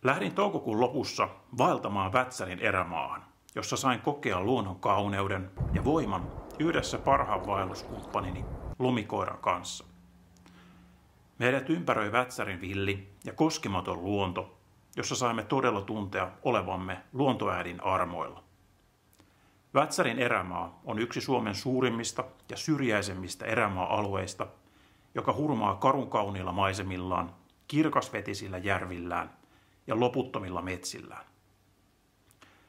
Lähdin toukokuun lopussa vaeltamaan Vätsärin erämaahan, jossa sain kokea luonnon kauneuden ja voiman yhdessä parhaan vaelluskumppanini lumikoiran kanssa. Meidät ympäröi Vätsärin villi ja koskematon luonto, jossa saimme todella tuntea olevamme luontoäidin armoilla. Vätsärin erämaa on yksi Suomen suurimmista ja syrjäisemmistä erämaa-alueista, joka hurmaa karun kauniilla maisemillaan, kirkasvetisillä järvillään ja loputtomilla metsillään.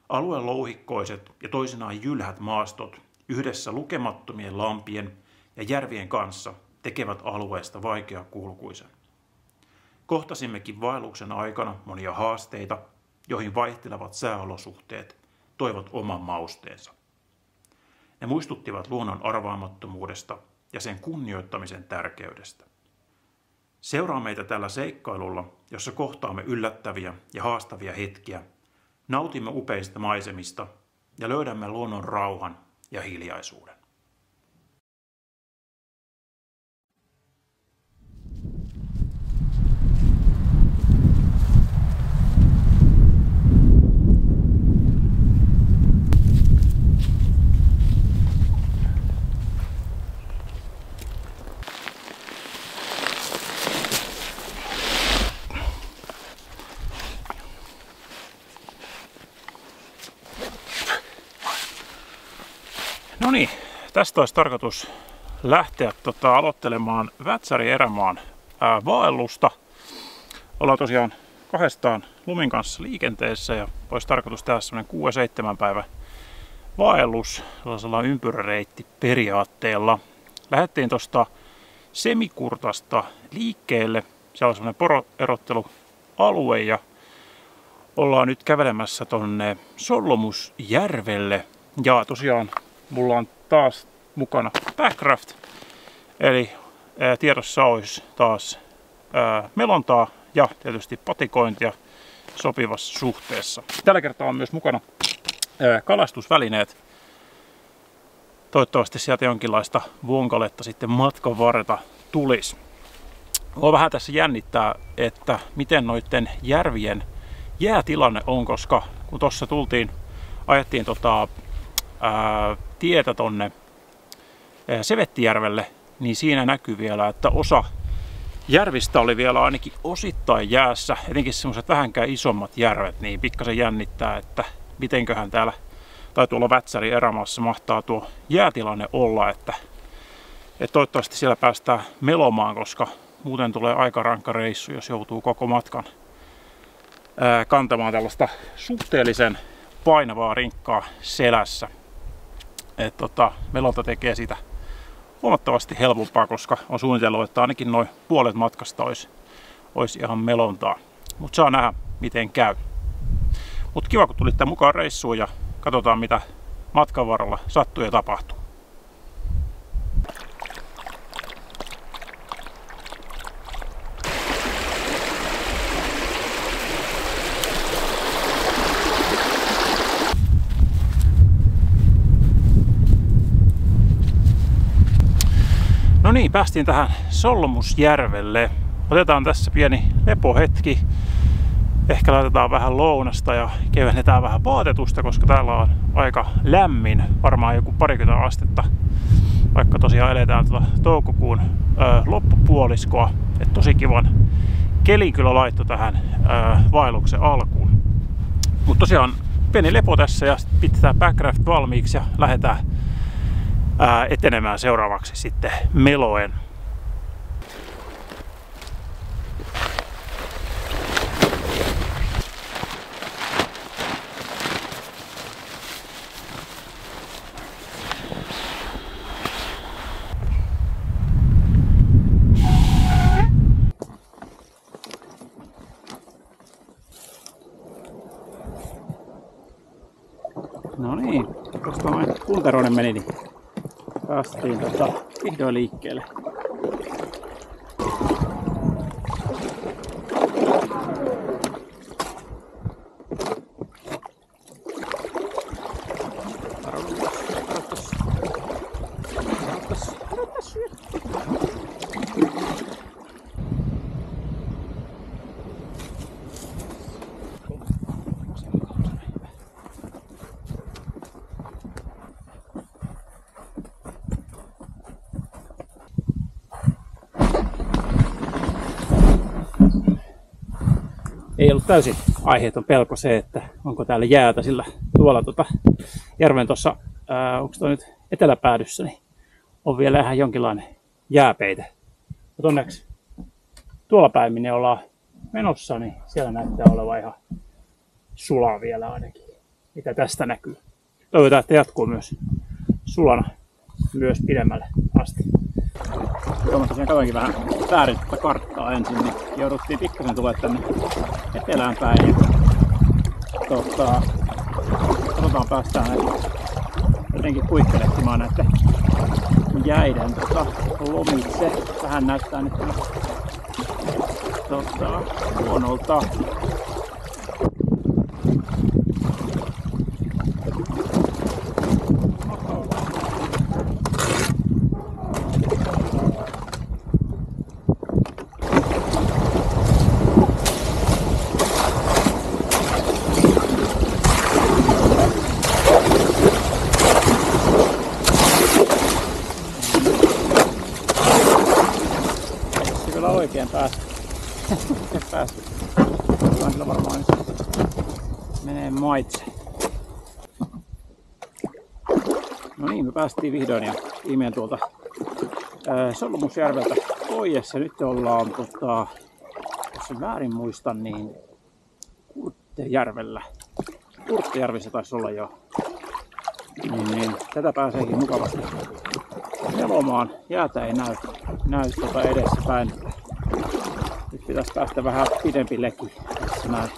Alueen louhikkoiset ja toisinaan jylhät maastot yhdessä lukemattomien lampien ja järvien kanssa tekevät alueesta vaikeakulkuisen. Kohtasimmekin vaelluksen aikana monia haasteita, joihin vaihtelevat sääolosuhteet toivat oman mausteensa. Ne muistuttivat luonnon arvaamattomuudesta ja sen kunnioittamisen tärkeydestä. Seuraa meitä tällä seikkailulla, jossa kohtaamme yllättäviä ja haastavia hetkiä, nautimme upeista maisemista ja löydämme luonnon rauhan ja hiljaisuuden. No niin, tästä olisi tarkoitus lähteä aloittelemaan Vätsärin erämaan vaellusta. Ollaan tosiaan kahdestaan Lumin kanssa liikenteessä ja olisi tarkoitus tehdä semmoinen 6-7 päivä vaellus sellaisella ympyräreitti periaatteella. Lähdettiin tuosta Semikurtasta liikkeelle. Siellä on semmoinen poroerottelualue ja ollaan nyt kävelemässä tonne Sollomusjärvelle ja tosiaan mulla on taas mukana Backraft, eli tiedossa olisi taas melontaa ja tietysti patikointia sopivassa suhteessa. Tällä kertaa on myös mukana kalastusvälineet. Toivottavasti sieltä jonkinlaista vonkaletta sitten matkan varrelta tulisi. Mua vähän tässä jännittää, että miten noiden järvien jäätilanne on, koska kun tuossa ajettiin tietä tonne Sevettijärvelle, niin siinä näkyy vielä, että osa järvistä oli vielä ainakin osittain jäässä, etenkin semmoiset vähänkään isommat järvet, niin pikkasen jännittää, että mitenköhän täällä tai tuolla Vätsärin erämaassa mahtaa tuo jäätilanne olla, että toivottavasti siellä päästään melomaan, koska muuten tulee aika rankka reissu, jos joutuu koko matkan kantamaan tällaista suhteellisen painavaa rinkkaa selässä. Melonta tekee sitä huomattavasti helpompaa, koska on suunnitellut, että ainakin noin puolet matkasta olisi ihan melontaa. Mutta saa nähdä, miten käy. Mutta kiva, kun tulitte mukaan reissuun ja katsotaan, mitä matkan varrella sattuu ja tapahtuu. No niin, päästiin tähän Sollomusjärvelle. Otetaan tässä pieni lepohetki. Ehkä laitetaan vähän lounasta ja kevennetään vähän vaatetusta, koska täällä on aika lämmin. Varmaan joku 20 astetta. Vaikka tosiaan eletään toukokuun loppupuoliskoa. Et tosi kivan kelin kyllä laittoi tähän vaelluksen alkuun. Mutta tosiaan pieni lepo tässä ja pistetään Backraft valmiiksi ja lähdetään etenemään seuraavaksi sitten meloen. No niin, koska noin puntaroinen meni, niin päästiin vihdoin liikkeelle. ei ollut täysin aiheeton pelko se, että onko täällä jäätä, sillä tuolla järven tuossa, onko tuo nyt eteläpäädyssä, niin on vielä ihan jonkinlainen jääpeite. Mutta onneksi tuolla päin, minne ollaan menossa, niin siellä näyttää olevan ihan sulaa vielä ainakin, mitä tästä näkyy. Toivotaan, että jatkuu myös sulana myös pidemmälle asti. Joo, mä tosiaan katsoinkin vähän väärin karttaa ensin, niin jouduttiin pikkasen tulemaan tänne etelään päin. Katsotaan, päästään jotenkin kuikkelehtimaan näiden jäiden lomitse. Vähän näyttää nyt luonnolta. Oikein päästy. Kyllä varmaan menee maitse. No niin, me päästiin vihdoin ja viimein tuolta Solmusjärveltä pois. Ja nyt ollaan, jos en väärin muistan, niin Kurttejärvellä. Kurttejärvissä taisi olla jo. Niin, tätä pääseekin mukavasti melomaan. Jäätä ei näy edessä päin. Nyt pitäisi päästä vähän pidempi leki tässä näin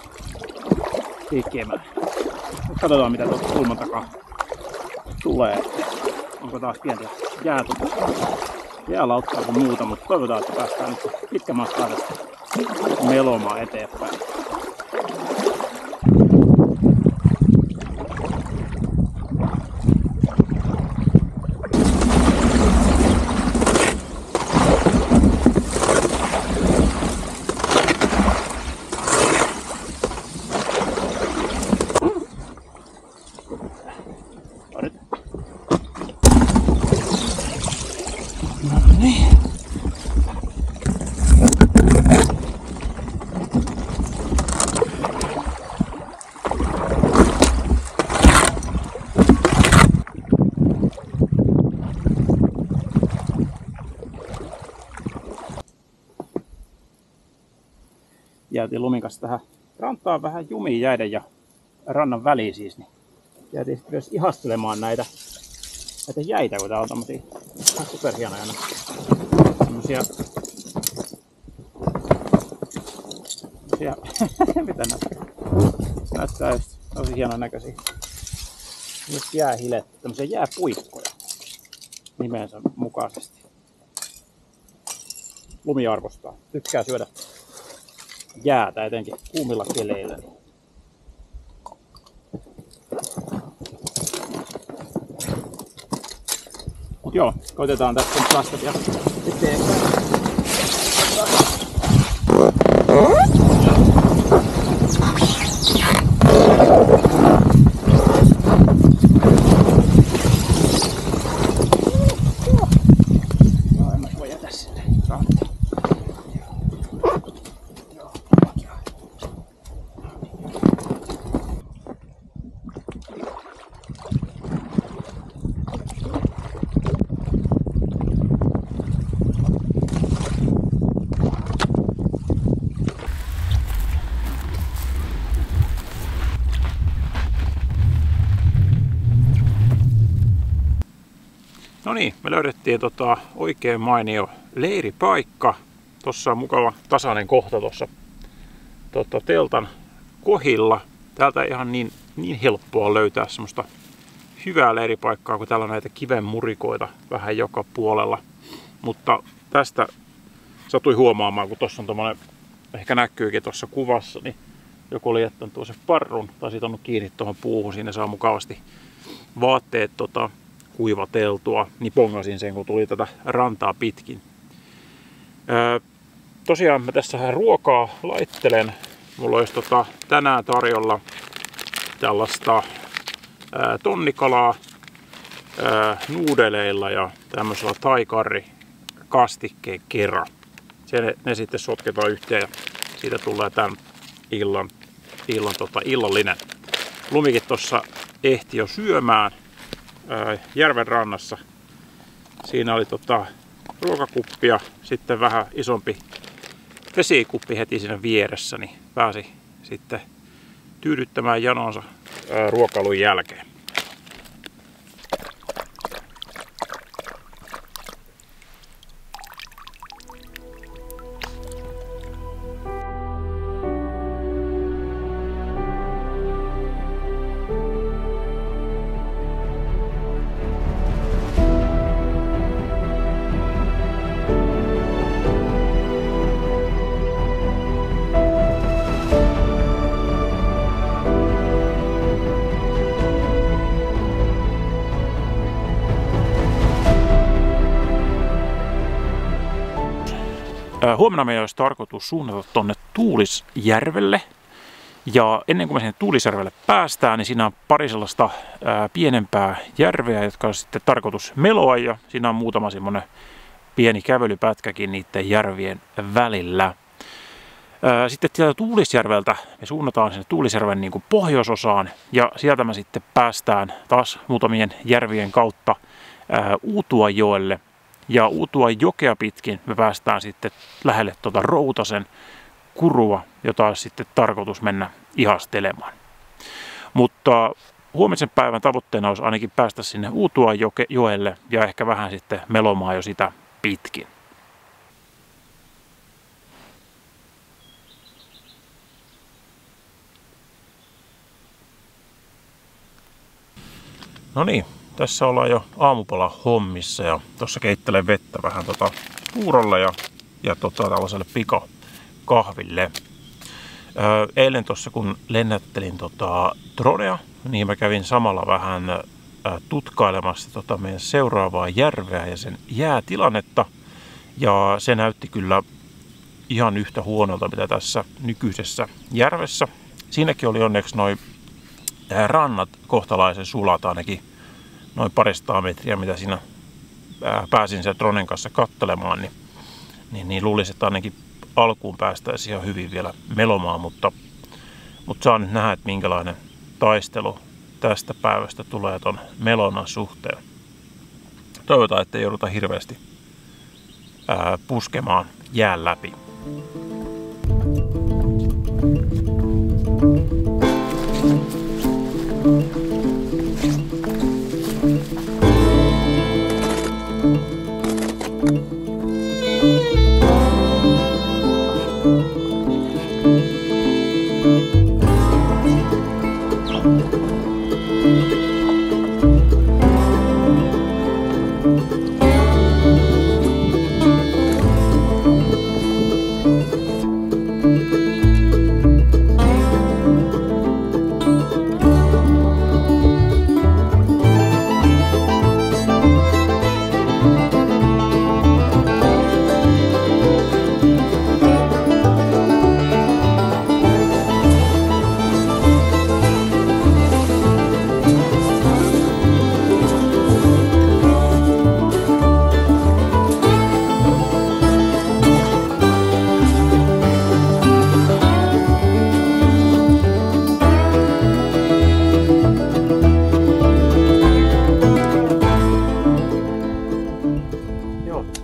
tekemään. Nyt katsotaan mitä tuolta kulman takaa tulee. Onko taas pientä jäälauttaa kuin muuta, mutta toivotaan, että päästään nyt pitkän matkaa tästä melomaan eteenpäin. Jäätiin lumin kanssa tähän rantaan vähän jumiin jäiden ja rannan väliin siis, niin jäätiin sitten myös ihastelemaan näitä jäitä, kun tää on tommosia superhienoja semmosia mitä näyttää just tosi hienon näköisiä. Nyt jäähilettä, tämmösiä jääpuikkoja nimensä mukaisesti. Lumi arvostaa, tykkää syödä jäätä etenkin kuumilla keleillä. Mut joo, koitetaan tästä päästä vielä eteenpäin. No niin, me löydettiin oikein mainio leiripaikka. Tossa on mukava tasainen kohta tuossa teltan kohdilla. Täältä ei ihan niin helppoa löytää semmoista hyvää leiripaikkaa, kun täällä on näitä kiven murikoita vähän joka puolella. Mutta tästä satui huomaamaan, kun tuossa on tommonen, ehkä näkyykin tuossa kuvassa, niin joku oli jättänyt tuossa parrun tai sitonut kiinni tuohon puuhun. Siinä saa mukavasti vaatteet kuivateltua, niin pongasin sen, kun tuli tätä rantaa pitkin. Tosiaan mä tässä ruokaa laittelen. Mulla olisi tänään tarjolla tällaista tonnikalaa nuudeleilla ja tämmöisellä thai-karri-kastikkeen kera. Ne sitten sotketaan yhteen ja siitä tulee tämän illallinen. Lumikin tuossa ehti jo syömään järven rannassa. Siinä oli ruokakuppi ja sitten vähän isompi vesikuppi heti siinä vieressä, niin pääsi sitten tyydyttämään janonsa ruokailun jälkeen. Huomenna meidän olisi tarkoitus suunnata tuonne Tuulisjärvelle. Ja ennen kuin me sinne Tuulisjärvelle päästään, niin siinä on pari sellaista pienempää järveä, jotka on sitten tarkoitus meloa. Ja siinä on muutama semmoinen pieni kävelypätkäkin niiden järvien välillä. Sitten sieltä Tuulisjärveltä me suunnataan sinne Tuulisjärven niin kuin pohjoisosaan. Ja sieltä me sitten päästään taas muutamien järvien kautta Uutuanjoelle. Ja Uutuanjokea pitkin me päästään sitten lähelle Routasen kurua, jota olisi sitten tarkoitus mennä ihastelemaan. Mutta huomisen päivän tavoitteena olisi ainakin päästä sinne Uutuanjoelle ja ehkä vähän sitten melomaan jo sitä pitkin. No niin. Tässä ollaan jo aamupala hommissa ja tuossa keittelen vettä vähän puurolle ja tällaiselle pikakahville. Eilen tuossa kun lennättelin dronea, niin mä kävin samalla vähän tutkailemassa meidän seuraavaa järveä ja sen jäätilannetta. Ja se näytti kyllä ihan yhtä huonolta mitä tässä nykyisessä järvessä. Siinäkin oli onneksi noin rannat kohtalaisen sulat ainakin. Noin 200 metriä, mitä siinä pääsin sen dronen kanssa katselemaan, niin luulisin, että ainakin alkuun päästäisiin ihan hyvin vielä melomaan, mutta saa nyt nähdä, että minkälainen taistelu tästä päivästä tulee ton melonnan suhteen. Toivotaan, että ei jouduta hirveästi puskemaan jään läpi.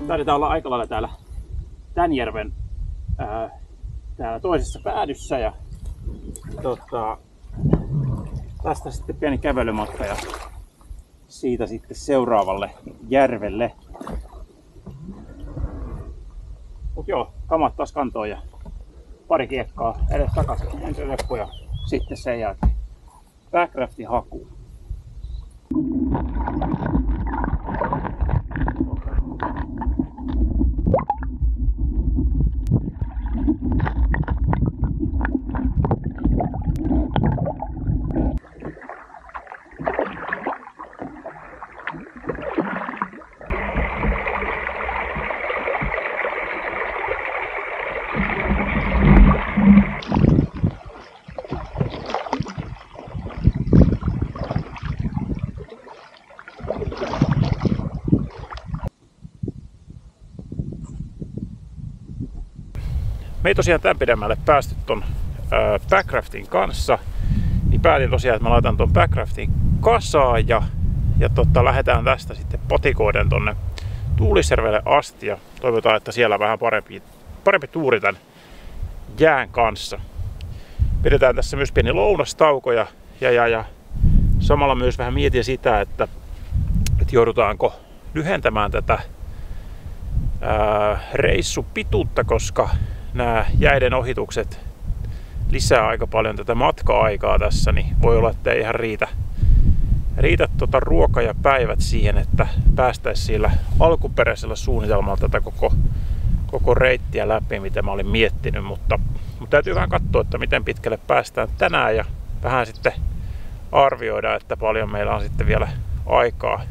Taidetaan olla aika lailla täällä tämän järven täällä toisessa päädyssä ja tästä sitten pieni kävelymatka ja siitä sitten seuraavalle järvelle. Mut joo, kamat taas kantoon ja pari kiekkaa edes takaisin ensin reppu ja sitten sen jälkeen Backcraftin hakuun. Me ei tosiaan tämän pidemmälle päästy ton backraftin kanssa, niin päätin tosiaan, että mä laitan ton backraftin kasaan ja lähdetään tästä sitten patikoiden tonne Tuulisjärvelle asti ja toivotaan, että siellä vähän parempi tuuri tän jään kanssa. Pidetään tässä myös pieni lounastauko ja samalla myös vähän mietin sitä, että joudutaanko lyhentämään tätä reissupituutta, koska nämä jäiden ohitukset lisää aika paljon tätä matka-aikaa tässä, niin voi olla, että ei ihan riitä ruoka ja päivät siihen, että päästäisiin sillä alkuperäisellä suunnitelmalla tätä koko reittiä läpi, mitä mä olin miettinyt, mutta täytyy vähän katsoa, että miten pitkälle päästään tänään ja vähän sitten arvioida, että paljon meillä on sitten vielä aikaa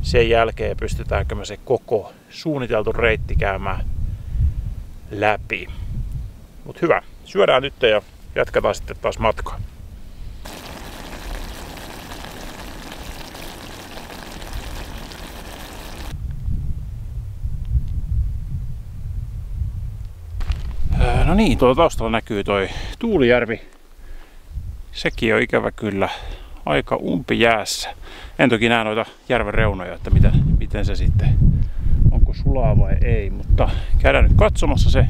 sen jälkeen, pystytäänkö me se koko suunniteltu reitti käymään läpi. Mut hyvä, syödään nyt ja jatketaan sitten taas matkaa. No niin, tuolla taustalla näkyy toi Tuulijärvi. Sekin on ikävä kyllä aika umpijäässä. En toki näe noita järven reunoja, että miten se sitten, onko sulaa vai ei, mutta käydään nyt katsomassa se.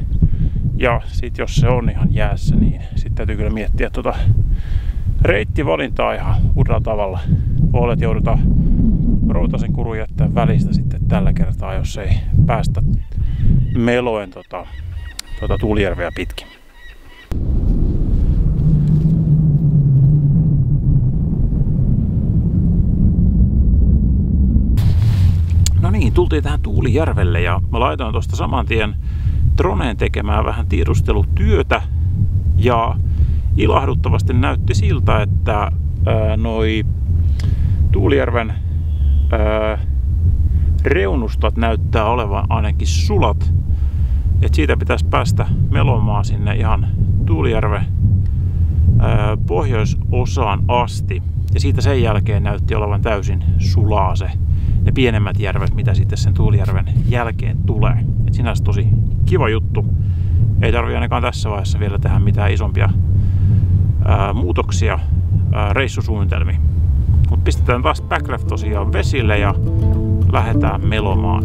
Ja sit jos se on ihan jäässä, niin sitten täytyy kyllä miettiä reittivalintaa ihan uudella tavalla. Voi olla, että joudutaan Routasen kuru jättää välistä sitten tällä kertaa, jos ei päästä meloen Tuulijärveä pitkin. No niin, tultiin tähän Tuulijärvelle ja mä laitoin tuosta saman tien droneen tekemään vähän tiedustelutyötä ja ilahduttavasti näytti siltä, että noi Tuulijärven reunustat näyttää olevan ainakin sulat. Et siitä pitäisi päästä melomaan sinne ihan Tuulijärven pohjoisosaan asti. Ja siitä sen jälkeen näytti olevan täysin sulaa ne pienemmät järvet, mitä sitten sen Tuulijärven jälkeen tulee. Et sinänsä tosi kiva juttu. Ei tarvitse ainakaan tässä vaiheessa vielä tehdä mitään isompia muutoksia reissusuunnitelmiin. Mut pistetään taas backraft tosiaan vesille ja lähdetään melomaan.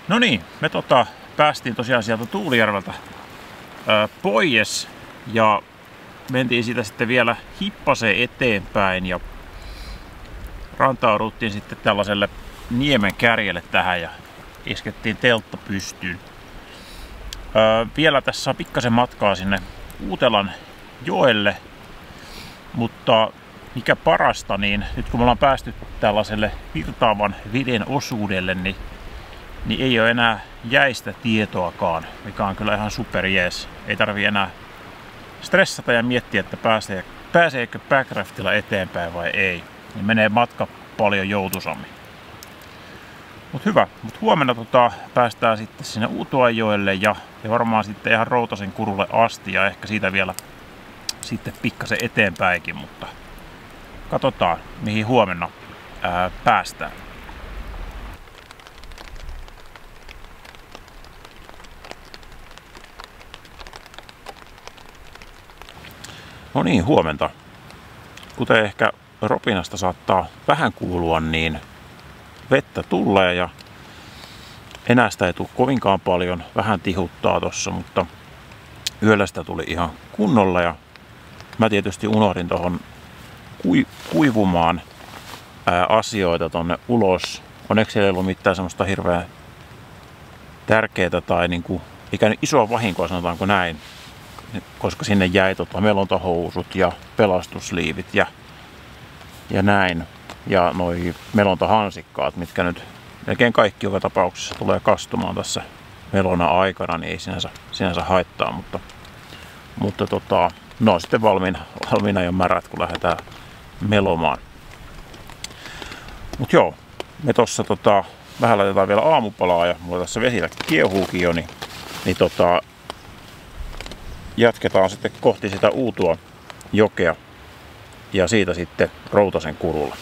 No niin, me päästiin tosiaan sieltä Tuulijärveltä pois ja mentiin siitä sitten vielä hippaseen eteenpäin ja rantauduttiin sitten tällaiselle niemen kärjelle tähän ja iskettiin teltta pystyyn. Vielä tässä on pikkasen matkaa sinne Uutelan joelle, mutta mikä parasta, niin nyt kun me ollaan päästy tällaiselle virtaavan veden osuudelle, niin ei ole enää jäistä tietoakaan, mikä on kyllä ihan super jees. Ei tarvii enää stressata ja miettiä, että pääseekö backraftilla eteenpäin vai ei. Niin menee matka paljon joutuisammin. Mut hyvä. Mut huomenna päästään sitten sinne Uutuajoelle ja varmaan sitten ihan Routasen kurulle asti ja ehkä siitä vielä sitten pikkasen eteenpäinkin, mutta katsotaan mihin huomenna päästään. No niin, huomenta. Kuten ehkä ropinasta saattaa vähän kuulua, niin vettä tulee ja enää sitä ei tule kovinkaan paljon. Vähän tihuttaa tossa, mutta yöllä sitä tuli ihan kunnolla ja mä tietysti unohdin tuohon kuivumaan asioita tonne ulos. Onneksi siellä ei ollut mitään semmoista hirveän tärkeää tai niinku, eikä nyt isoa vahinkoa, sanotaanko näin, koska sinne jäi melontahousut ja pelastusliivit ja näin. Ja noi melontahansikkaat, mitkä nyt melkein kaikki joka tapauksessa tulee kastumaan tässä melona aikana, niin ei sinänsä haittaa, mutta no sitten valmiina jo märät, kun lähdetään melomaan. Mut joo, me tossa vähän laitetaan vielä aamupalaa ja mulla tässä vesillä kiehuukin jo, niin jatketaan sitten kohti sitä Uutua jokea ja siitä sitten Routasen kurulla.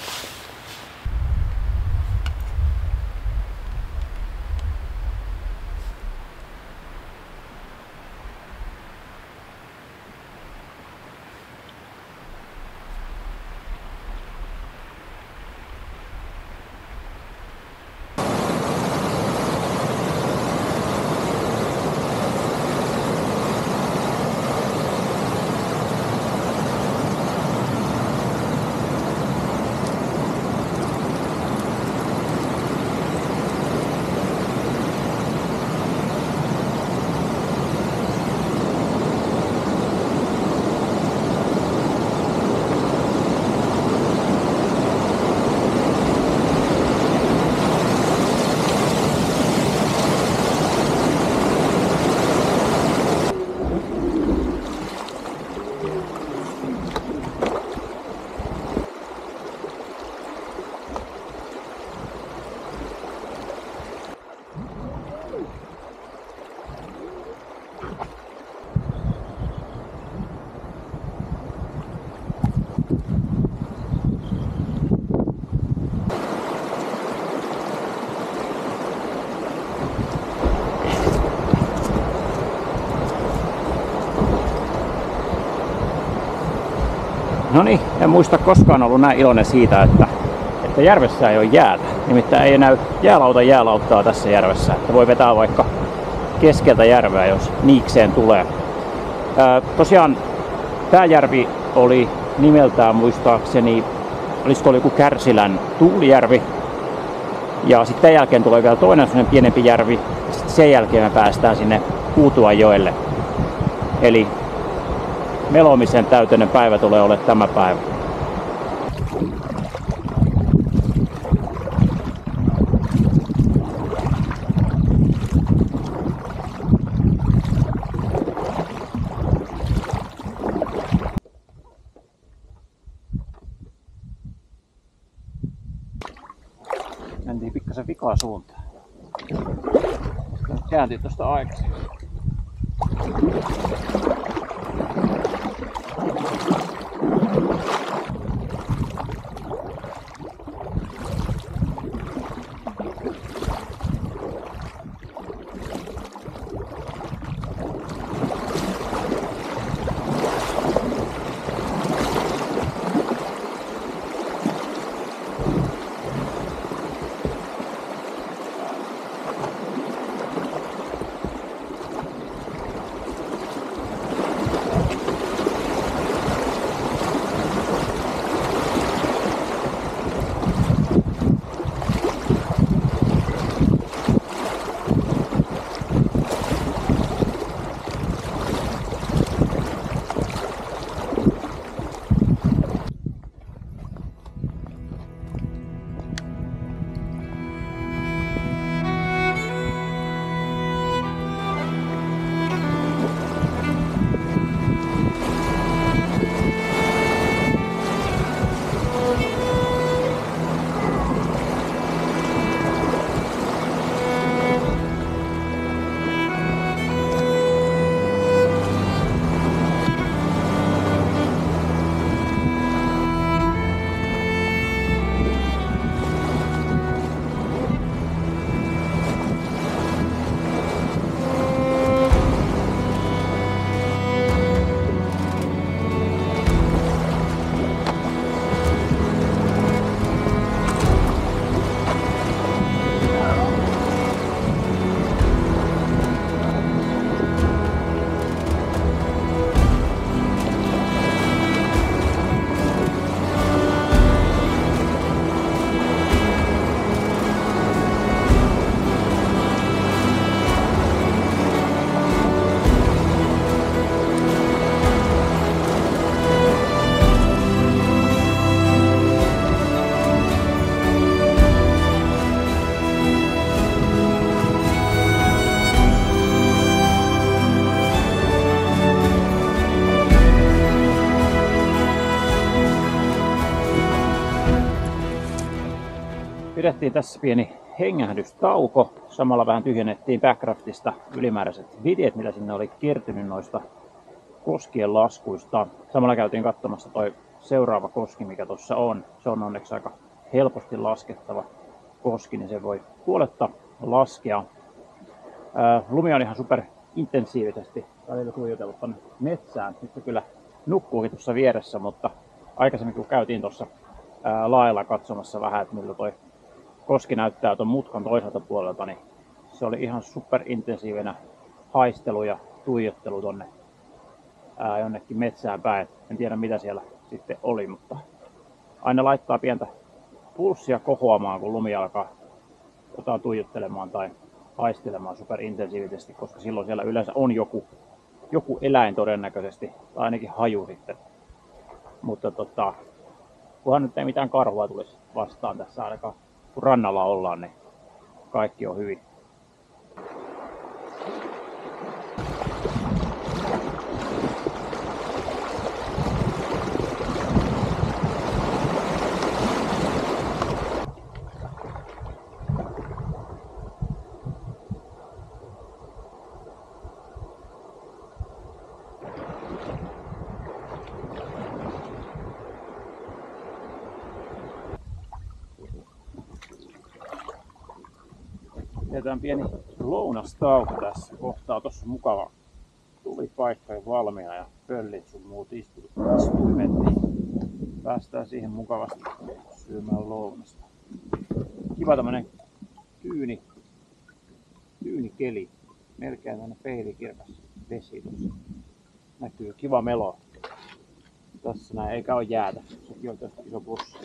No niin, en muista koskaan ollut näin iloinen siitä, että järvessä ei ole jäätä. Nimittäin ei näy jäälauttaa tässä järvessä. Että voi vetää vaikka keskeltä järveä, jos niikseen tulee. Tosiaan tämä järvi oli nimeltään muistaakseni, olisiko joku Kärsilän Tuulijärvi. Ja sitten tämän jälkeen tulee vielä toinen sellainen pienempi järvi. Sitten sen jälkeen me päästään sinne Uutuajoelle. Eli melomisen täyteinen päivä tulee olemaan tämä päivä. Mentiin pikkasen vikaa suuntaan. Kääntiin tuosta aikaisemmin. Pidettiin tässä pieni hengähdystauko. Samalla vähän tyhjennettiin Backcraftista ylimääräiset videot, mitä sinne oli kertynyt noista koskien laskuista. Samalla käytiin katsomassa toi seuraava koski, mikä tuossa on. Se on onneksi aika helposti laskettava koski, niin se voi puoletta laskea. Lumi on ihan super intensiivisesti välillä tuijotellut tonne metsään. Nyt se kyllä nukkuukin tuossa vieressä, mutta aikaisemmin kun käytiin tuossa lailla katsomassa vähän, että miltä toi koski näyttää tuon mutkan toiselta puolelta, niin se oli ihan super intensiivinen haistelu ja tuijottelu tonne jonnekin metsään päin. En tiedä mitä siellä sitten oli, mutta aina laittaa pientä pulssia kohoamaan, kun lumi alkaa jotain tuijottelemaan tai haistelemaan superintensiivisesti, koska silloin siellä yleensä on joku eläin todennäköisesti, tai ainakin haju sitten. Mutta kunhan nyt ei mitään karhua tulisi vastaan tässä ainakaan, kun rannalla ollaan, niin kaikki on hyvin. Pidetään pieni lounastauko tässä kohtaa. Tuossa on mukava tulipaikka jo valmiina ja pöllit sun muut istuimet, niin päästään siihen mukavasti syömään lounasta. Kiva tämmönen tyynikeli. Melkein tämmönen peilikirkas vesi tuossa. Näkyy kiva melo. Tässä näin, eikä ole jäätä. Sekin on tästä iso plussi.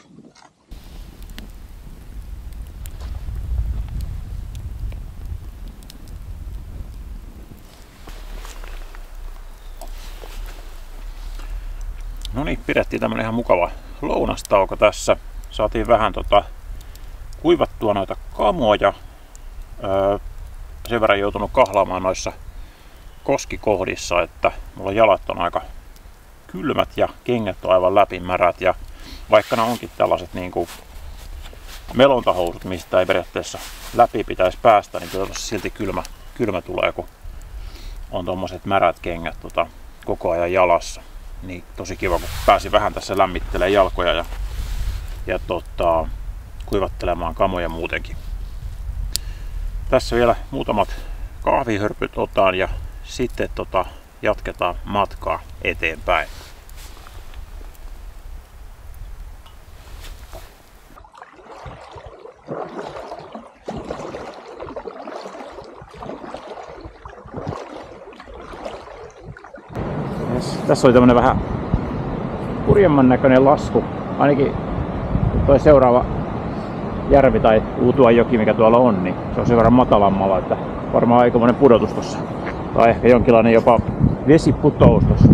No niin, pidettiin tämmönen ihan mukava lounastauko tässä. Saatiin vähän kuivattua noita kamoja. Sen verran joutunut kahlaamaan noissa koskikohdissa, että mulla jalat on aika kylmät ja kengät on aivan läpimärät. Ja vaikka nämä onkin tällaiset niinku melontahousut, mistä ei periaatteessa läpi pitäisi päästä, niin kyllä silti kylmä tulee, kun on tommoset märät kengät koko ajan jalassa. Niin tosi kiva, kun pääsi vähän tässä lämmittelemään jalkoja ja kuivattelemaan kamoja muutenkin. Tässä vielä muutamat kahvihörpyt otan ja sitten jatketaan matkaa eteenpäin. Tässä oli tämmönen vähän hurjemman näköinen lasku. Ainakin toi seuraava järvi tai Uutuanjoki, mikä tuolla on, niin se on sen verran matalammalla, että varmaan aikamoinen pudotus tossa. Tai ehkä jonkinlainen jopa vesiputous tossa.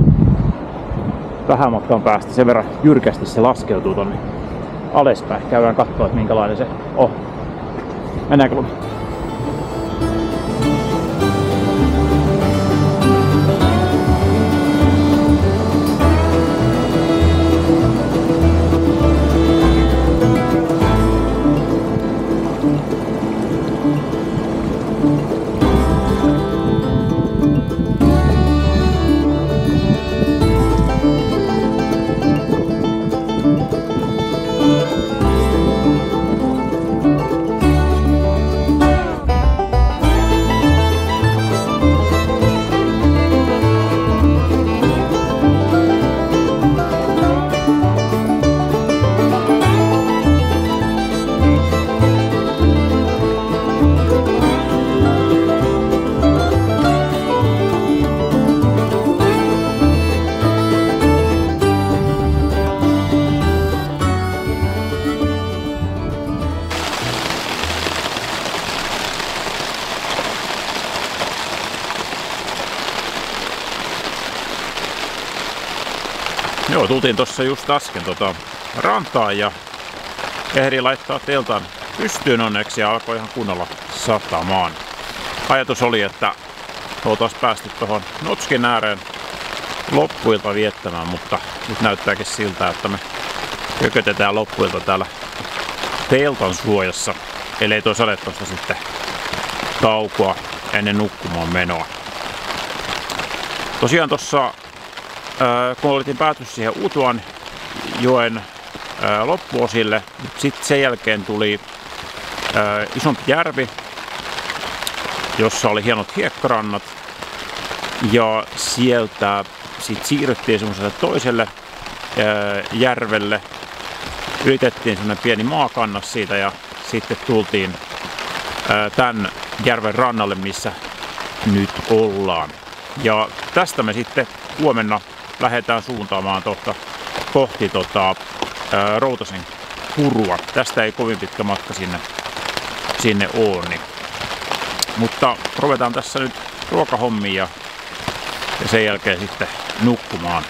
Vähän matkan päästä sen verran jyrkästi se laskeutuu tonne alaspäin. Käydään katsoa, että minkälainen se on. Mennäänkö Lumi? Joo, tultiin tossa just äsken rantaan ja ehdin laittaa teltan pystyyn onneksi ja alkoi ihan kunnolla satamaan. Ajatus oli, että oltais päästy tuohon Notskin ääreen loppuilta viettämään, mutta nyt näyttääkin siltä, että me kökötetään loppuilta täällä teltan suojassa, ellei toi sade tosta sitten taukoa ennen nukkumaan menoa. Tosiaan tossa, kun oltiin pääty siihen Utuan joen loppuosille, sitten sen jälkeen tuli isompi järvi, jossa oli hienot hiekkarannat, ja sieltä sitten siirryttiin semmoiselle toiselle järvelle, ylitettiin semmoinen pieni maakannas siitä ja sitten tultiin tämän järven rannalle, missä nyt ollaan. Ja tästä me sitten huomenna lähdetään suuntaamaan kohti Routasen Kurua. Tästä ei kovin pitkä matka sinne ole. Niin. Mutta ruvetaan tässä nyt ruokahommiin ja sen jälkeen sitten nukkumaan.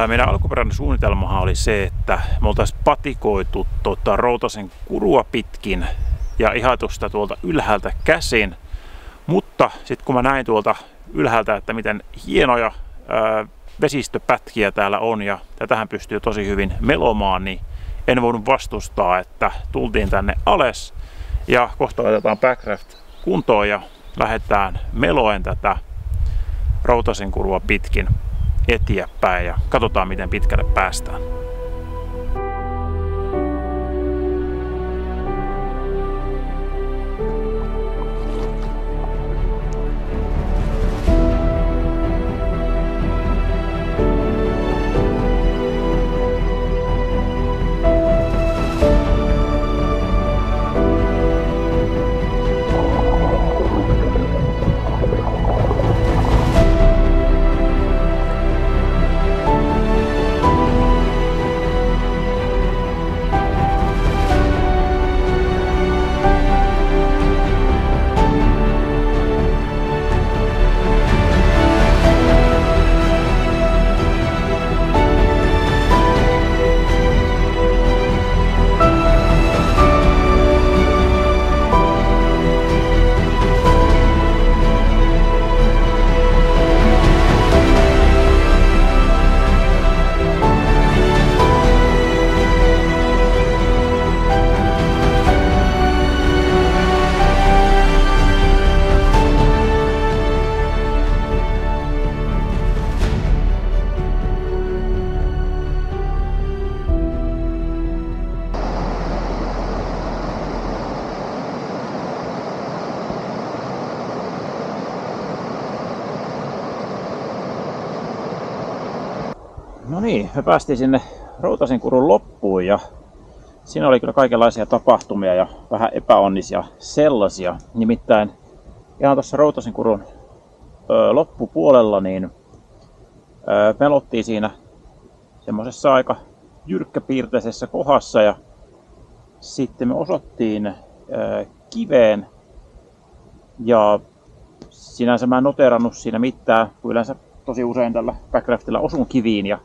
Meidän alkuperäinen suunnitelmahan oli se, että me oltaisiin patikoitu Routasen Kurua pitkin ja ihatusta tuolta ylhäältä käsin. Mutta sitten kun mä näin tuolta ylhäältä, että miten hienoja vesistöpätkiä täällä on ja tätähän pystyy tosi hyvin melomaan, niin en voinut vastustaa, että tultiin tänne alas ja kohta laitetaan Backraft kuntoon ja lähdetään meloen tätä Routasen Kurua pitkin eteenpäin ja katsotaan miten pitkälle päästään. No niin, me päästiin sinne Routasen Kurun loppuun ja siinä oli kyllä kaikenlaisia tapahtumia ja vähän epäonnisia sellaisia. Nimittäin ihan tuossa Routasen Kurun loppupuolella niin melottiin siinä semmoisessa aika jyrkkäpiirteisessä kohdassa ja sitten me osottiin kiveen ja sinänsä mä en noterannut siinä mitään, kun yleensä tosi usein tällä Backraftilla osun kiviin ja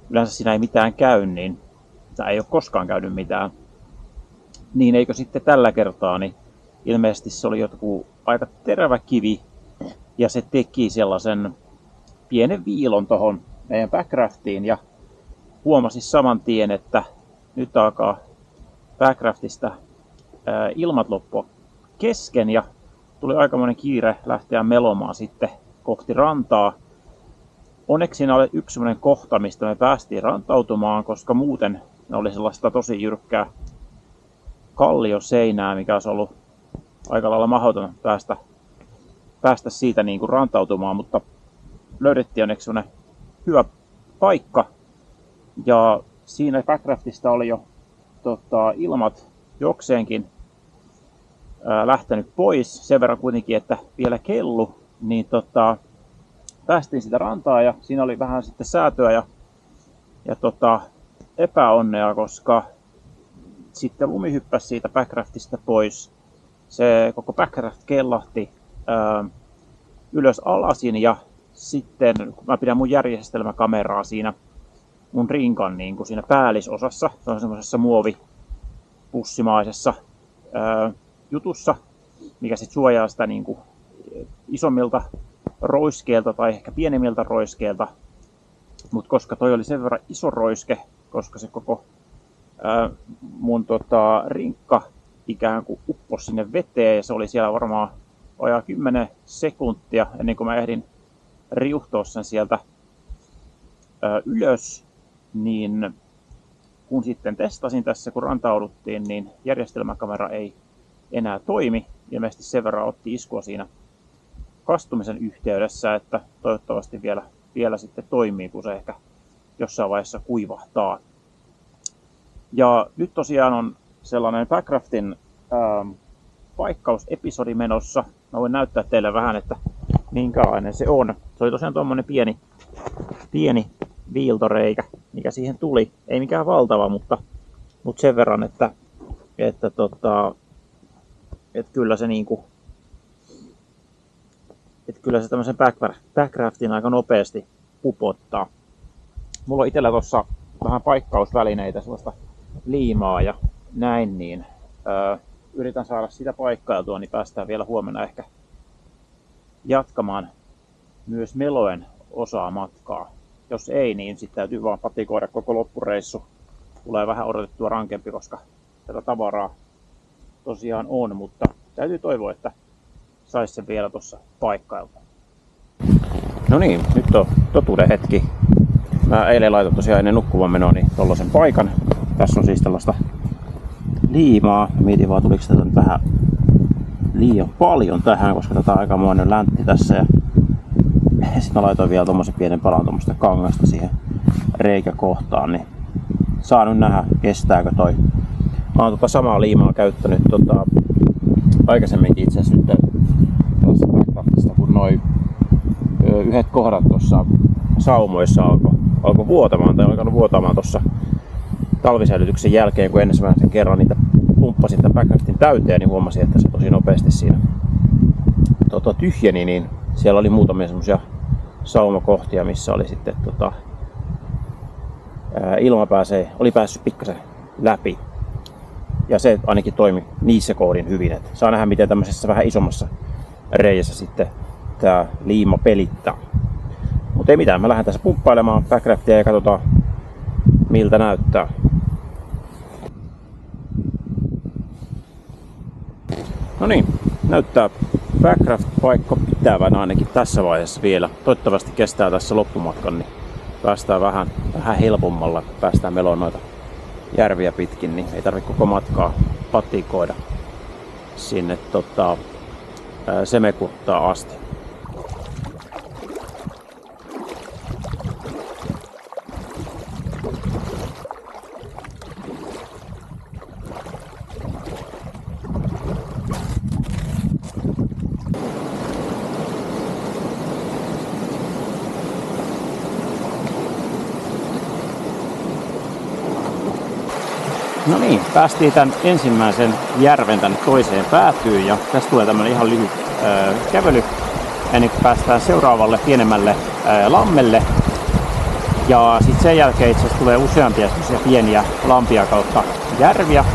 yleensä siinä ei mitään käy, niin tai ei ole koskaan käynyt mitään. Niin eikö sitten tällä kertaa, niin ilmeisesti se oli joku aika terävä kivi ja se teki sellaisen pienen viilon tohon meidän Backraftiin ja huomasi saman tien, että nyt alkaa Backraftista ilmat loppua kesken ja tuli aikamoinen kiire lähteä melomaan sitten kohti rantaa. Onneksi siinä oli yksi sellainen kohta, mistä me päästiin rantautumaan, koska muuten ne oli sellaista tosi jyrkkää kallioseinää, mikä olisi ollut aika lailla mahdoton päästä siitä niin kuin rantautumaan, mutta löydettiin onneksi sellainen hyvä paikka. Ja siinä Backraftista oli jo ilmat jokseenkin lähtenyt pois, sen verran kuitenkin, että vielä kellu, niin päästiin sitä rantaa ja siinä oli vähän sitten säätöä ja epäonnea, koska sitten lumi hyppäsi siitä Backraftista pois. Se koko Backraft kellahti ylös alasin ja sitten kun mä pidän mun järjestelmäkameraa siinä mun rinkan niin kuin siinä päällisosassa, se on semmoisessa muovipussimaisessa jutussa, mikä sitten suojaa sitä niin kuin isommilta roiskeilta tai ehkä pienemmiltä roiskeilta. Mutta koska toi oli sen verran iso roiske, koska se koko mun rinkka ikään kuin upposi sinne veteen ja se oli siellä varmaan vajaa 10 sekuntia ennen kuin mä ehdin riuhtoa sen sieltä ylös, niin kun sitten testasin tässä, kun rantauduttiin, niin järjestelmäkamera ei enää toimi. Ilmeisesti sen verran otti iskua siinä kastumisen yhteydessä, että toivottavasti vielä sitten toimii, kun se ehkä jossain vaiheessa kuivahtaa. Ja nyt tosiaan on sellainen Backraftin paikkausepisodi menossa. Mä voin näyttää teille vähän, että minkälainen se on. Se oli tosiaan tuommoinen pieni viiltoreikä, mikä siihen tuli. Ei mikään valtava, mutta sen verran, että kyllä se niinku, kyllä se tämmöisen Backraftin aika nopeasti upottaa. Mulla on itsellä tuossa vähän paikkausvälineitä, sellaista liimaa ja näin, niin yritän saada sitä paikkailtua, niin päästään vielä huomenna ehkä jatkamaan myös Meloen osaa matkaa. Jos ei, niin sitten täytyy vaan patikoida koko loppureissu. Tulee vähän odotettua rankempi, koska tätä tavaraa tosiaan on, mutta täytyy toivoa, että saisi sen vielä tuossa paikkailta. No niin, nyt on totuuden hetki. Mä eilen laitoin tosiaan ennen nukkumaan menoa niin tollasen paikan. Tässä on siis tällaista liimaa. Mietin vaan, tuliko tätä nyt vähän liian paljon tähän, koska tätä on aikamoinen läntti tässä. Ja sitten mä laitoin vielä tommosen pienen palan tommoista kangasta siihen reikäkohtaan, niin saa nyt nähdä, kestääkö toi. Mä oon samaa liimaa käyttänyt aikaisemminkin itse asiassa nyt tällaisesta Backraftista, kun noi yhdet kohdat tuossa saumoissa alkoi vuotamaan tai alkanut vuotamaan tuossa talvisäilytyksen jälkeen, kun ensimmäisen kerran niitä pumppasin tämän Backraftin täyteen, niin huomasin, että se tosi nopeasti siinä tyhjeni, niin siellä oli muutamia semmosia saumakohtia, missä oli sitten ilma oli päässyt pikkasen läpi. Ja se ainakin toimi niissä kohdin hyvin. Et saa nähdä, miten tämmöisessä vähän isommassa reijässä sitten tää liima pelittää. Mutta ei mitään, mä lähden tässä pumppailemaan Backraftia ja katsotaan miltä näyttää. No niin, näyttää Backraft-paikka pitävän ainakin tässä vaiheessa vielä. Toivottavasti kestää tässä loppumatkan, niin päästään vähän helpommalla. Päästään meloon noita järviä pitkin, niin ei tarvitse koko matkaa patikoida sinne Semekurttaan asti. No niin, päästiin tämän ensimmäisen järven tänne toiseen päätyyn ja tästä tulee tämmönen ihan lyhyt kävely ennen kuin päästään seuraavalle pienemmälle lammelle. Ja sitten sen jälkeen itse asiassa tulee useampia pieniä lampia kautta järviä,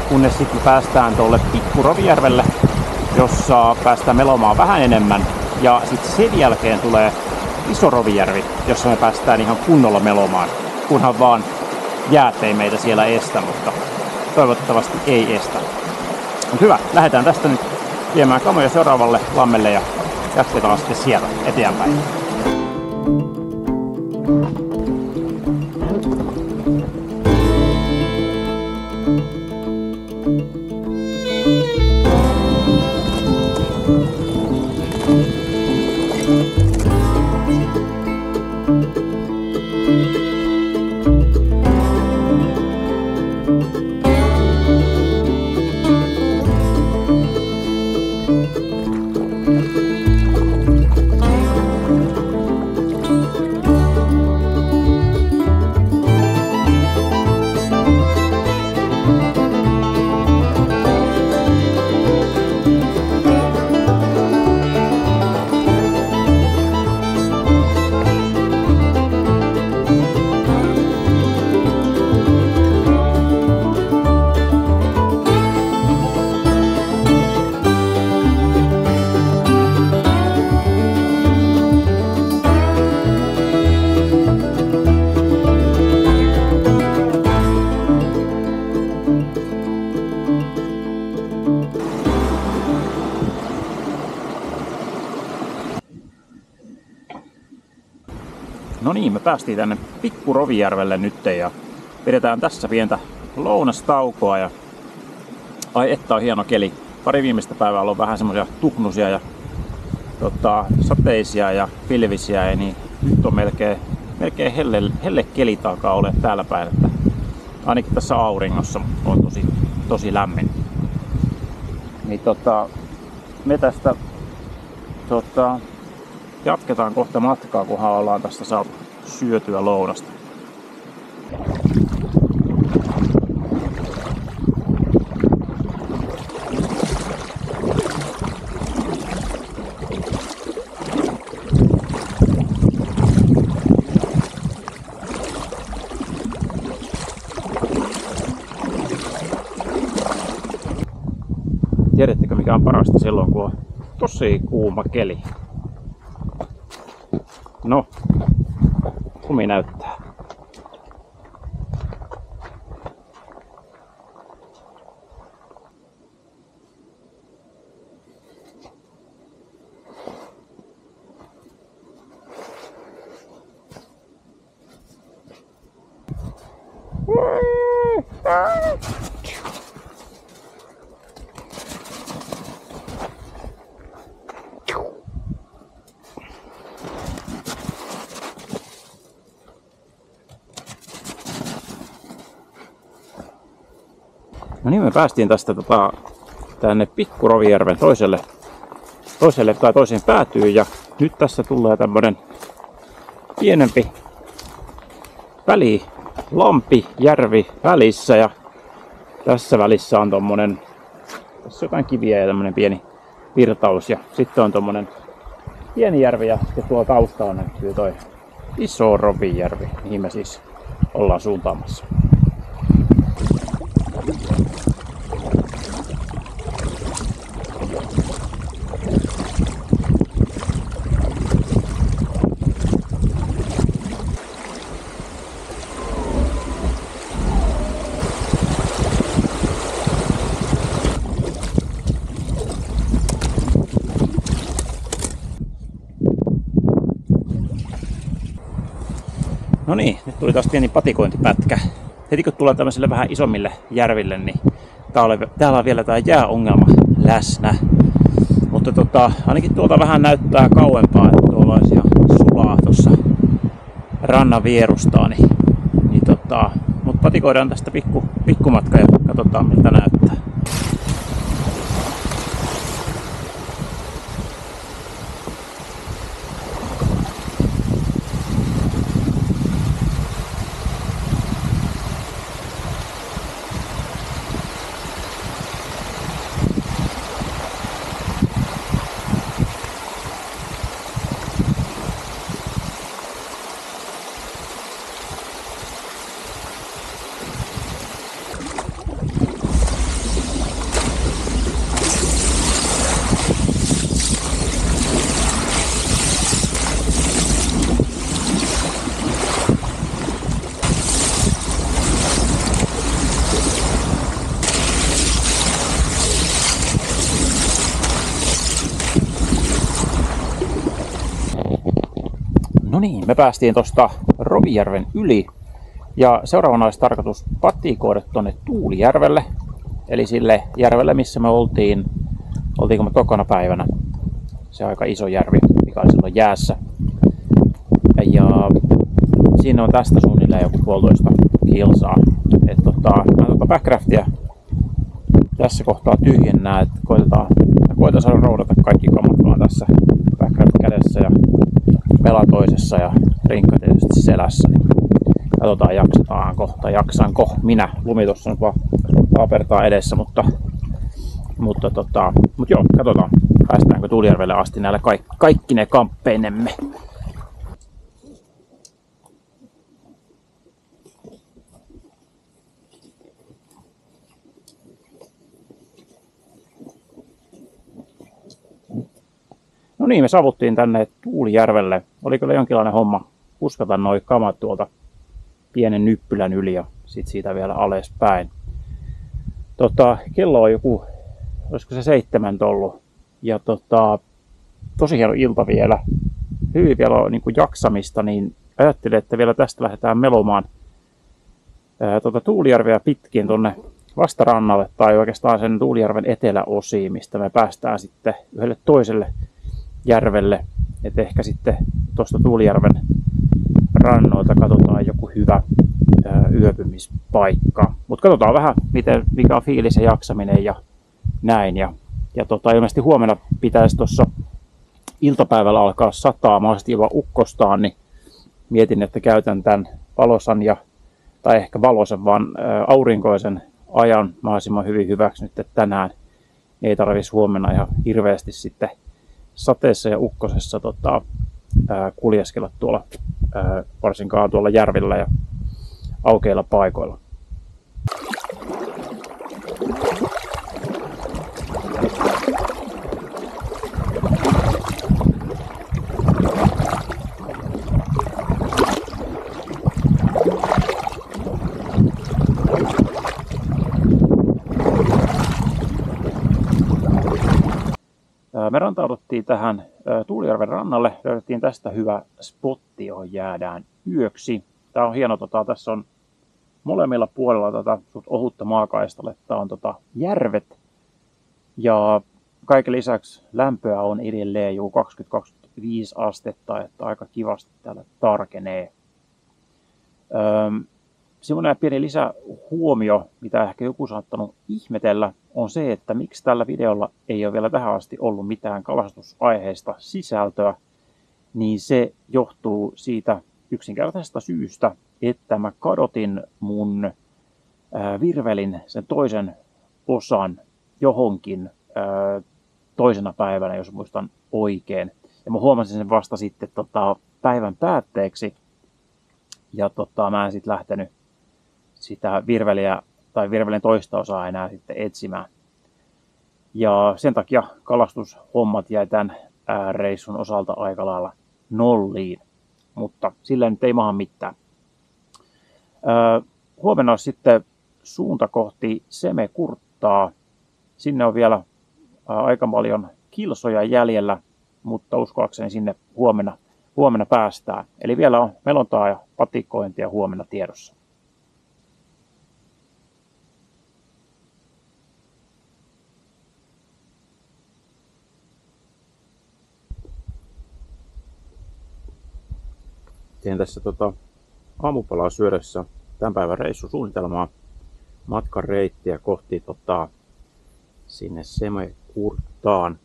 kunnes sitten päästään tuolle Pikkurovijärvelle, jossa päästään melomaan vähän enemmän. Ja sitten sen jälkeen tulee Iso Rovijärvi, jossa me päästään ihan kunnolla melomaan, kunhan vaan jäät ei meitä siellä estä, mutta toivottavasti ei estä. Mut hyvä, lähdetään tästä nyt viemään kamoja seuraavalle lammelle ja jatketaan sitten sieltä eteenpäin. No niin, me päästiin tänne Pikku Rovijärvelle nyt ja pidetään tässä pientä lounastaukoa. Ja ai että on hieno keli. Pari viimeistä päivää on ollut vähän semmoisia tuhnusia ja sateisia ja pilvisiä. Ja niin nyt on melkein helle keli alkaa ole täällä päin. Että ainakin tässä auringossa on tosi lämmin. Niin me tästä jatketaan kohta matkaa, kunhan ollaan tästä saatu syötyä lounasta. Tiedättekö mikä on parasta silloin, kun on tosi kuuma keli? No, kumi näyttää. No niin, me päästiin tästä tänne Pikku Rovijärven toiseen päätyyn ja nyt tässä tulee tämmönen pienempi lampi, järvi välissä ja tässä välissä on tommonen, tässä on jotain kiviä ja tämmönen pieni virtaus ja sitten on tommonen pieni järvi ja sitten tuo taustalla näkyy toi iso Rovijärvi, mihin me siis ollaan suuntaamassa. No niin, nyt tuli taas pieni patikointipätkä. Heti kun tulee tämmöisille vähän isommille järville, niin täällä on vielä tää jääongelma läsnä. Mutta ainakin tuolta vähän näyttää kauempaa, että tuolla olisi jo sulaa tuossa rannan vierustaa. Mutta patikoidaan tästä pikkumatka ja katsotaan miltä näyttää. No niin, me päästiin tuosta Rovijärven yli ja seuraavana olisi tarkoitus patikoida tuonne Tuulijärvelle, eli sille järvelle, missä me oltiinko me tokana päivänä. Se on aika iso järvi, mikä on silloin jäässä. Ja siinä on tästä suunnilleen joku 1,5 kilsaa. Mä backcraftia tässä kohtaa tyhjennää, että koitetaan saada roudata kaikki kamat vaan tässä backcraft kädessä ja vela toisessa ja rinkka tietysti selässä. Katsotaan jaksanko minä. Lumi tuossa nyt vaan apertaa edessä, mutta joo, katsotaan päästäänkö Tuulijärvelle asti näillä kaikki ne kamppeinemme. No niin, me saavuttiin tänne Tuulijärvelle. Oli kyllä jonkinlainen homma kuskata noi kamat tuolta pienen nyppylän yli ja sit siitä vielä alaspäin. Kello on joku, olisiko se 7 ollut. Ja tosi hieno ilta vielä. Hyvin vielä on niin jaksamista, niin ajattelin, että vielä tästä lähdetään melomaan Tuulijärveä pitkin tuonne vastarannalle tai oikeastaan sen Tuulijärven eteläosiin, mistä me päästään sitten yhdelle toiselle järvelle. Et ehkä sitten tuosta Tuulijärven rannoilta katsotaan joku hyvä yöpymispaikka. Mutta katsotaan vähän, mikä on fiilis ja jaksaminen ja näin. Ja ilmeisesti huomenna pitäisi tuossa iltapäivällä alkaa sataa, mahdollisesti jopa ukkostaan, niin mietin, että käytän tämän valosan tai ehkä valoisen, vaan aurinkoisen ajan mahdollisimman hyvin hyväksi nyt, että tänään ei tarvitsisi huomenna ihan hirveästi sitten sateessa ja ukkosessa kuljeskella tuolla, varsinkaan tuolla järvillä ja aukeilla paikoilla. Me rantauduttiin tähän Tuulijärven rannalle, löydettiin tästä hyvä spotti, johon jäädään yöksi. Tää on hieno, tässä on molemmilla puolella tätä ohutta maakaistaletta on järvet ja kaiken lisäksi lämpöä on edelleen jo 20-25 astetta, että aika kivasti täällä tarkenee. Semmoinen pieni lisähuomio, mitä ehkä joku saattanut ihmetellä, on se, että miksi tällä videolla ei ole vielä tähän asti ollut mitään kalastusaiheista sisältöä, niin se johtuu siitä yksinkertaisesta syystä, että mä kadotin mun virvelin sen toisen osan johonkin toisena päivänä, jos muistan oikein. Ja mä huomasin sen vasta sitten päivän päätteeksi. Ja mä en sitten lähtenyt sitä virveliä tai virvelin toista osaa enää sitten etsimään. Ja sen takia kalastushommat jäi tämän reissun osalta aika lailla nolliin. Mutta sillä nyt ei maha mitään. Huomenna on sitten suunta kohti Semekurttaa. Sinne on vielä aika paljon kilsoja jäljellä, mutta uskoakseni sinne huomenna päästään. Eli vielä on melontaa ja patikointia huomenna tiedossa. Teen tässä aamupalaa syödessä tämän päivän reissusuunnitelmaa, matkan reittiä kohti sinne Semekurttaan.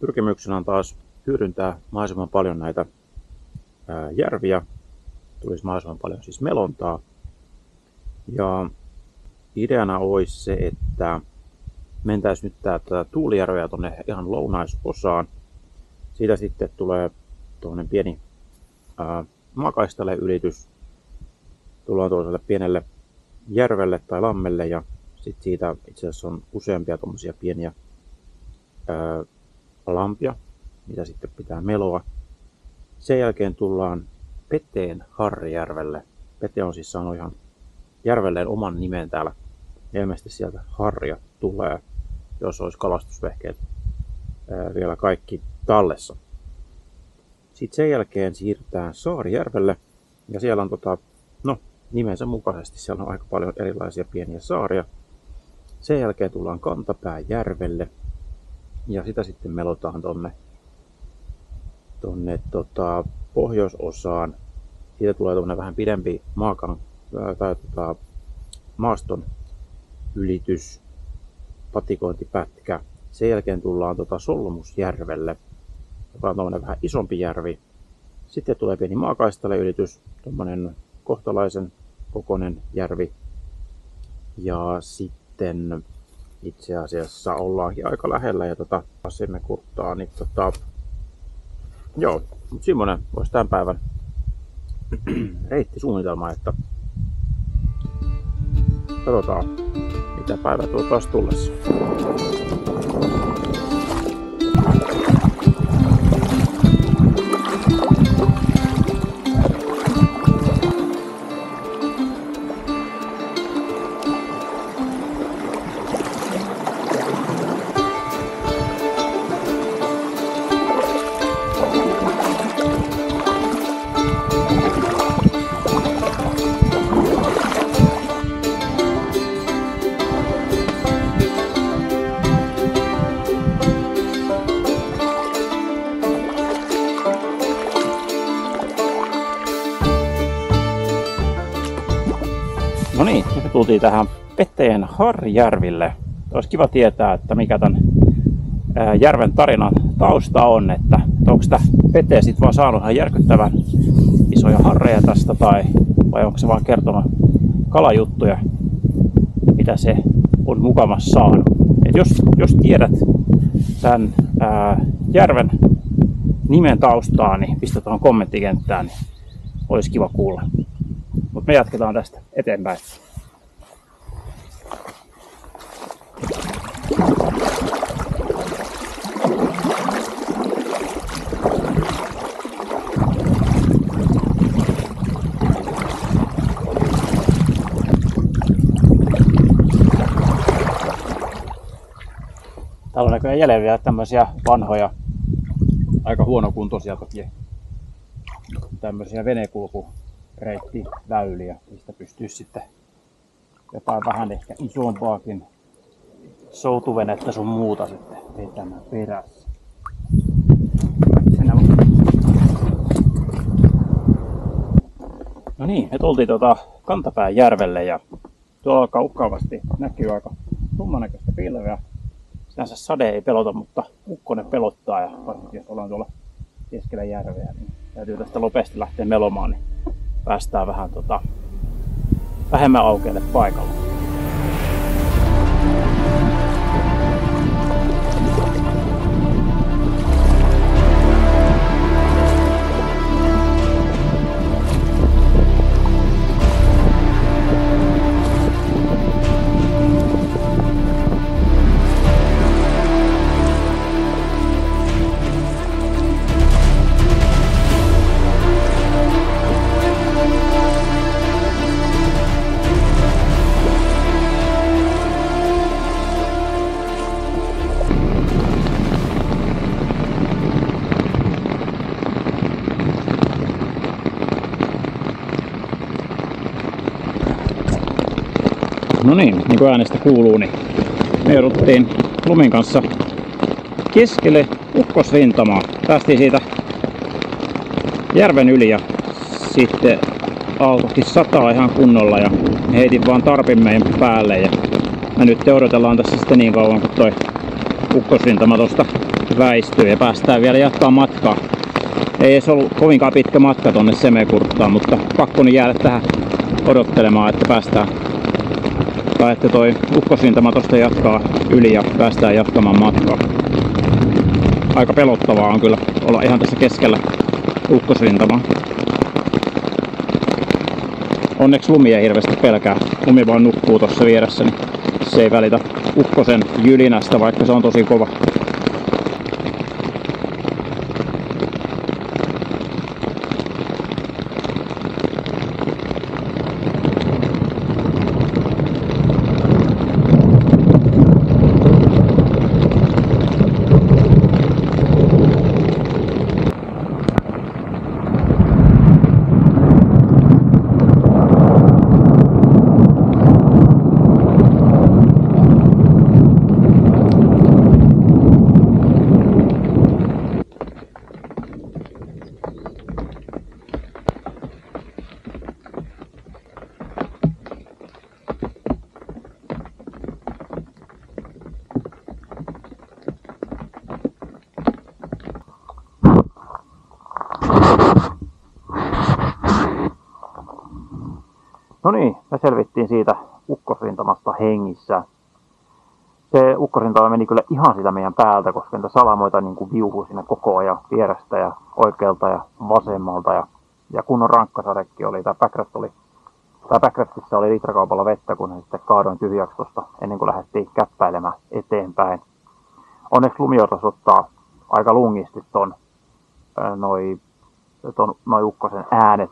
Pyrkimyksenä on taas hyödyntää mahdollisimman paljon näitä järviä, tulisi mahdollisimman paljon siis melontaa. Ja ideana olisi se, että mentäisiin nyt tätä Tuulijärveä tuonne ihan lounaisosaan. Siitä sitten tulee tuollainen pieni maakaistalle ylitys. Tullaan tuollaiselle pienelle järvelle tai lammelle ja sitten siitä itse asiassa on useampia tuommoisia pieniä lampia, mitä sitten pitää meloa. Sen jälkeen tullaan Peteen Harrijärvelle. Pete on siis saanut ihan järvelleen oman nimen täällä. Ilmeisesti sieltä harja tulee, jos olisi kalastusvehkeet vielä kaikki tallessa. Sitten sen jälkeen siirrytään Saarijärvelle ja siellä on nimensä mukaisesti siellä on aika paljon erilaisia pieniä saaria. Sen jälkeen tullaan Kantapääjärvelle ja sitä sitten melotaan tonne pohjoisosaan. Siitä tulee tuonne vähän pidempi maaston ylitys, patikointipätkä. Sen jälkeen tullaan Solmusjärvelle, joka on tuommoinen vähän isompi järvi. Sitten tulee pieni maakaistalle ylitys, tuommoinen kohtalaisen kokoinen järvi. Ja sitten itse asiassa ollaankin aika lähellä ja Semekurttaa, niin joo, mutta semmoinen olisi tämän päivän reittisuunnitelma, että katsotaan mitä päivä tuo taas tullessa. tultiin tähän Peteen Harjärville. Olisi kiva tietää, että mikä tämän järven tarinan tausta on, että onko sitä Pete sit vaan saanut ihan järkyttävän isoja harreja tästä vai onko se vaan kertonut kalajuttuja, mitä se on mukamas saanut. Et jos tiedät tämän järven nimen taustaa, niin pistä tuohon kommenttikenttään, niin olisi kiva kuulla. Mutta me jatketaan tästä eteenpäin. Täällä on näköjään jäljellä vielä tämmöisiä vanhoja, aika huonokuntoisia toki, tämmöisiä venekulkureittiväyliä, mistä pystyy sitten jotain vähän ehkä isompaakin soutuvenettä sun muuta sitten vetämään perässä. No niin, me tultiin Kantapään järvelle ja tuolla kaukaavasti näkyy aika tummanäköistä pilveä. Sinänsä sade ei pelota, mutta ukkonen pelottaa ja varsinkin jos ollaan tuolla keskellä järveä, niin täytyy tästä nopeasti lähteä melomaan, niin päästään vähän vähemmän aukealle paikalle. No niin kuin äänestä kuuluu, niin me jouduttiin Lumin kanssa keskelle ukkosrintamaa. Päästiin siitä järven yli ja sitten alkoikin sataa ihan kunnolla ja heitin vaan tarpin meidän päälle. Ja me nyt odotellaan tässä sitten niin kauan, kun toi ukkosrintama tosta väistyy ja päästään vielä jatkaa matkaa. Ei edes ollut kovinkaan pitkä matka tonne Semekurttaan, mutta pakko nyt jäädä tähän odottelemaan, että päästään. Tai että toi ukkosrintama tosta jatkaa yli ja päästään jatkamaan matkaa. Aika pelottavaa on kyllä olla ihan tässä keskellä ukkosrintamaa. Onneksi Lumi ei hirveästi pelkää. Lumi vaan nukkuu tuossa vieressä, niin se ei välitä ukkosen jylinästä, vaikka se on tosi kova. No niin, me selvittiin siitä ukkosrintamasta hengissä. Se ukkosrintama meni kyllä ihan sitä meidän päältä, koska niitä salamoita niin kuin viuhui siinä koko ajan vierestä ja oikealta ja vasemmalta. Ja kunnon rankkasadekin oli. Backcraftissa oli litrakaupalla vettä, kun sitten kaadoin tyhjäksi tuosta ennen kuin lähdettiin käppäilemään eteenpäin. Onneksi Lumi osasi ottaa aika lungisti noi ukkosen äänet,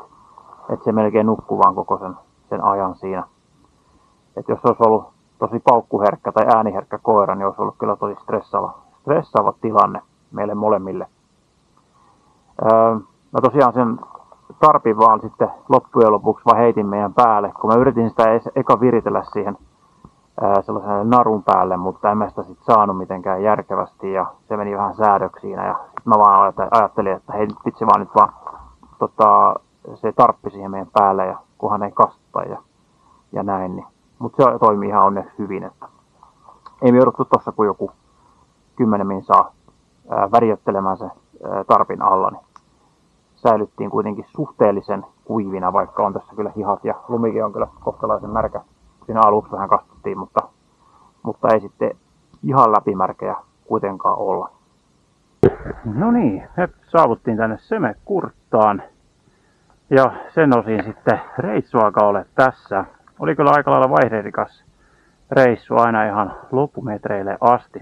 että se melkein nukkui vaan koko sen ajan siinä. Et jos olisi ollut tosi paukkuherkkä tai ääniherkkä koira, niin olisi ollut kyllä tosi stressaava tilanne meille molemmille. Mä tosiaan sen tarpin vaan sitten loppujen lopuksi vaan heitin meidän päälle, kun mä yritin sitä eka viritellä siihen sellaisen narun päälle, mutta en mä sitä sitten saanut mitenkään järkevästi ja se meni vähän säädöksiin. Ja sitten mä vaan ajattelin, että hei vitsi vaan nyt vaan se tarppi siihen meidän päälle ja kunhan ei kasta ja näin, niin Mutta se toimii ihan onneksi hyvin. Että ei me jouduttu tuossa kuin joku 10 minsaa värjöttelemään se tarpin alla, niin säilyttiin kuitenkin suhteellisen kuivina, vaikka on tässä kyllä hihat ja lumikin on kyllä kohtalaisen märkä. Siinä aluksi vähän kastuttiin, mutta ei sitten ihan läpimärkeä kuitenkaan olla. No niin, me saavuttiin tänne Semekurttaan ja sen osin sitten reissu alkaa olla tässä. Oli kyllä aika lailla vaihderikas reissu aina ihan loppumetreille asti.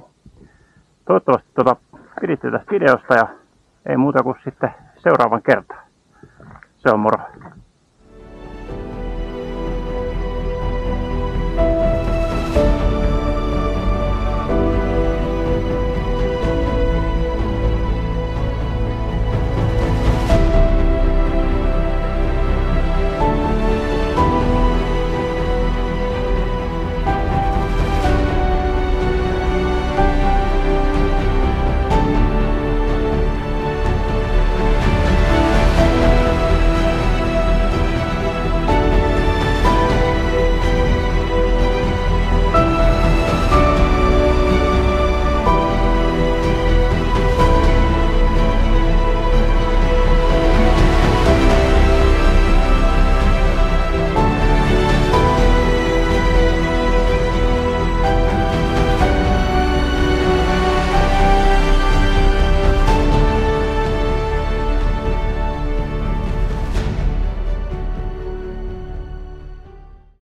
Toivottavasti piditte tästä videosta ja ei muuta kuin sitten seuraavan kertaan. Se on moro.